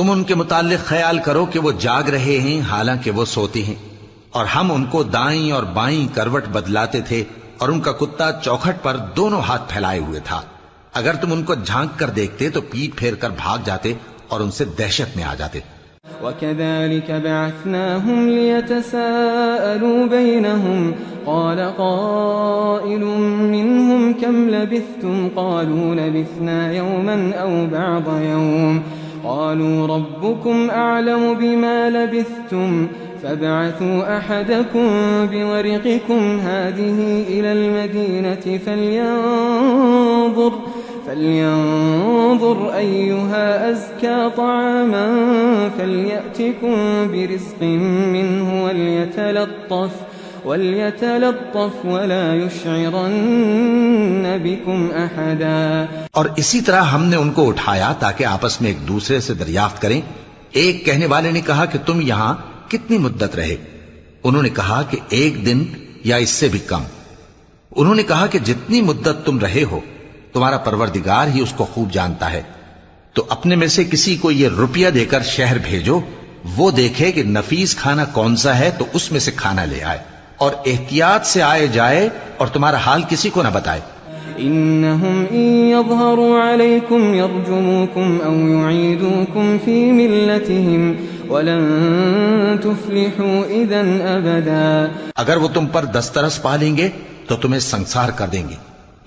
تم ان کے متعلق خیال کرو کہ وہ جاگ رہے ہیں حالانکہ وہ سوتے ہیں، اور ہم ان کو دائیں اور بائیں کروٹ بدلاتے تھے، اور ان کا کتا چوکھٹ پر دونوں ہاتھ پھیلائے ہوئے تھا۔ اگر تم ان کو جھانک کر دیکھتے تو پیٹ پھیر کر بھاگ جاتے اور ان سے دہشت میں آ جاتے۔ وَكَذَلِكَ بَعَثْنَاهُمْ لِيَتَسَاءَلُوا بَيْنَهُمْ قَالَ قَائِلٌ مِّنْهُمْ كَمْ لَبِثْتُمْ قَالُوا لَبِثْنَا يَوْمًا أَوْ بَعْضَ يَوْمٍ قَالُوا رَبُّكُمْ أَعْلَمُ بِمَا لَبِثْتُمْ فَابْعَثُوا أَحَدَكُمْ بِوَرِقِكُمْ هَٰذِهِ إِلَى الْمَدِينَةِ فلينظر أيها أزكى طعاما فليأتكم برزق منه وليتلطف ولا يشعرن بكم أحدا۔ اور اسی طرح ہم نے ان کو اٹھایا تاکہ آپس میں ایک دوسرے سے دریافت کریں۔ ایک کہنے والے نے کہا کہ تم یہاں کتنی مدت رہے؟ انہوں نے کہا کہ 1 دن یا اس سے بھی کم۔ انہوں نے کہا کہ جتنی مدت تم رہے ہو تمہارا پروردگار ہی اس کو خوب جانتا ہے، تو اپنے میں سے کسی کو یہ روپیہ دے کر شہر بھیجو، وہ دیکھے کہ نفیس کھانا کون سا ہے تو اس میں سے کھانا لے آئے، اور احتیاط سے آئے جائے اور تمہارا حال کسی کو نہ بتائے۔ إنهم إن يظهروا عليكم يرجموكم أو يعيدوكم في ملتهم ولن تفلحوا إذا أبدا۔ اگر وہ تم پر دسترس پا لیں گے تو تمہیں سنسار کر دیں گے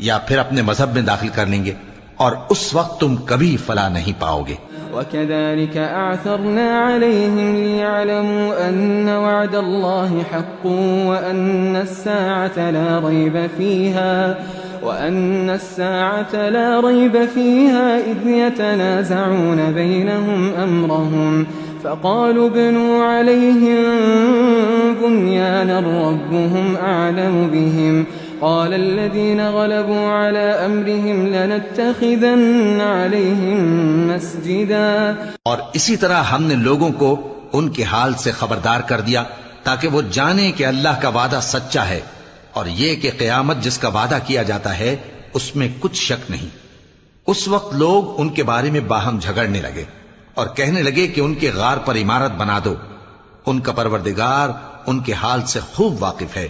یا پھر اپنے مذہب میں داخل کر لیں گے، اور اس وقت تم کبھی فلاح نہیں پاؤ گے۔ وَكَذَلِكَ أَعْثَرْنَا عَلَيْهِمْ لِيَعْلَمُوا أَنَّ وَعْدَ اللَّهِ حَقٌّ وَأَنَّ السَّاعَةَ لَا رَيْبَ فِيهَا إِذْ يَتَنَازَعُونَ بَيْنَهُمْ أَمْرَهُمْ فَقَالُوا ابْنُوا عَلَيْهِمْ بُنْيَانًا رَبُّهُمْ أَعْلَمُ بِهِمْ قال الذين غلبوا على أمرهم لنتخذن عليهم مسجدا۔ اور اسی طرح ہم نے لوگوں کو ان کے حال سے خبردار کر دیا تاکہ وہ جانیں کہ اللہ کا وعدہ سچا ہے، اور یہ کہ قیامت جس کا وعدہ کیا جاتا ہے اس میں کچھ شک نہیں۔ اس وقت لوگ ان کے بارے میں باہم جھگڑنے لگے اور کہنے لگے کہ ان کے غار پر عمارت بنا دو۔ ان کا پروردگار ان کے حال سے خوب واقف ہے۔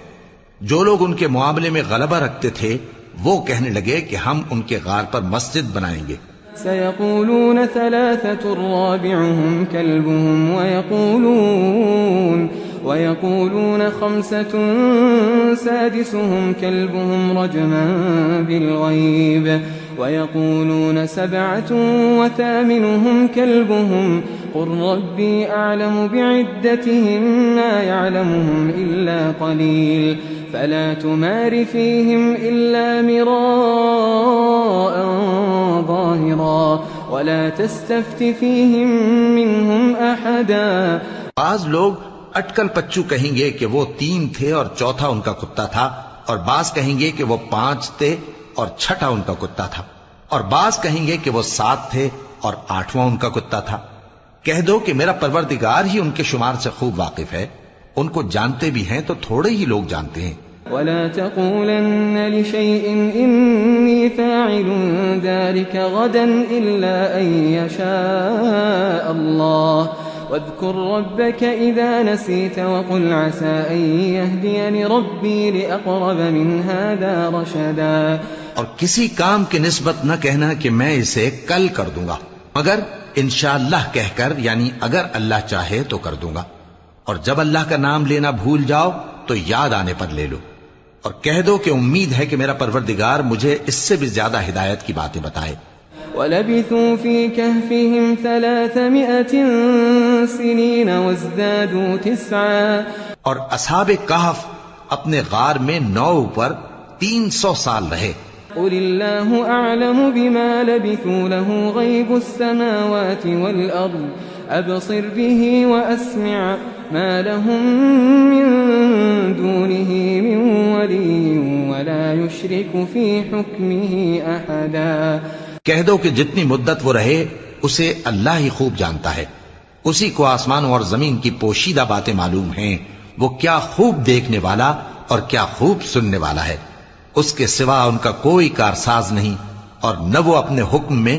جو لوگ ان کے معاملے میں غلبہ رکھتے تھے وہ کہنے لگے کہ ہم ان کے غار پر مسجد بنائیں گے۔ سيقولون 3 رابعهم كلبهم ويقولون 5 سادسهم كلبهم رجما بالغيب ويقولون 7 وثامنهم كلبهم قل ربي أعلم بعدتهم ما يعلمهم إلا قليل فلا تمار فيهم إلا مراء ظاهرا ولا تستفت فيهم منهم أحدا۔ بعض لوگ اٹکل پچو کہیں گے کہ وہ 3 تھے اور چوتھا ان کا کتا تھا، اور بعض کہیں گے کہ وہ 5 تھے اور چھٹا ان کا کتا تھا، اور بعض کہیں گے کہ وہ 7 تھے اور 8واں ان کا کتا تھا۔ کہہ دو کہ میرا پروردگار ہی ان کے شمار سے خوب واقف ہے، ان کو جانتے بھی ہیں تو تھوڑے ہی لوگ جانتے ہیں۔ ولا تقولن لشيء إني فاعل ذلك غدا إلا أن يشاء الله واذكر ربك إذا نسيت وقل عسى أن يهديني ربي لأقرب من هذا رشدا۔ اور کسی کام کی نسبت نہ کہنا کہ میں اسے کل کر دوں گا، مگر انشاءاللہ کہہ کر، یعنی اگر اللہ چاہے تو کر دوں گا، اور جب اللہ کا نام لینا بھول جاؤ تو یاد آنے پر لے لو، اور کہہ دو کہ امید ہے کہ میرا پروردگار مجھے اس سے بھی زیادہ ہدایت کی باتیں بتائے۔ وَلَبِثُوا فِي كَهْفِهِمْ 300 سِنِينَ وَازْدَادُوا 9۔ اور اصحاب کہف اپنے غار میں 9 پر 300 سال رہے۔ قُلِ اللَّهُ أَعْلَمُ بِمَا لَبِثُوا لَهُ غَيْبُ السَّمَاوَاتِ وَالْأَرْضِ أَبْصِرْ بِهِ وَأَسْمِعْ مَا لَهُم مِّن دُونِهِ مِن وَلِيٍّ وَلَا يُشْرِكُ فِي حُكْمِهِ أَحَدًا۔ کہہ دو کہ جتنی مدت وہ رہے اسے اللہ ہی خوب جانتا ہے، اسی کو آسمانوں اور زمین کی پوشیدہ باتیں معلوم ہیں، وہ کیا خوب دیکھنے والا اور کیا خوب سننے والا ہے۔ اس کے سوا ان کا کوئی کارساز نہیں، اور نہ وہ اپنے حکم میں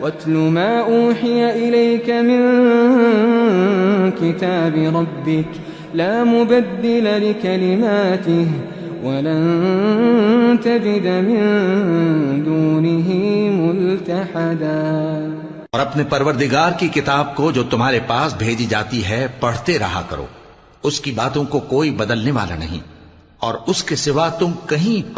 وَاتْلُ مَا أُوحِيَ إِلَيْكَ مِن كِتَابِ رَبِّكَ لَا مُبَدِّلَ لِكَلِمَاتِهِ وَلَن تَجِدَ مِن دُونِهِ مُلْتَحَدًا۔ اور اپنے پروردگار کی کتاب کو جو تمہارے پاس بھیجی جاتی ہے پڑھتے رہا کرو، اس کی باتوں کو کوئی بدلنے والا نہیں، اور اس کے سوا تم کہیں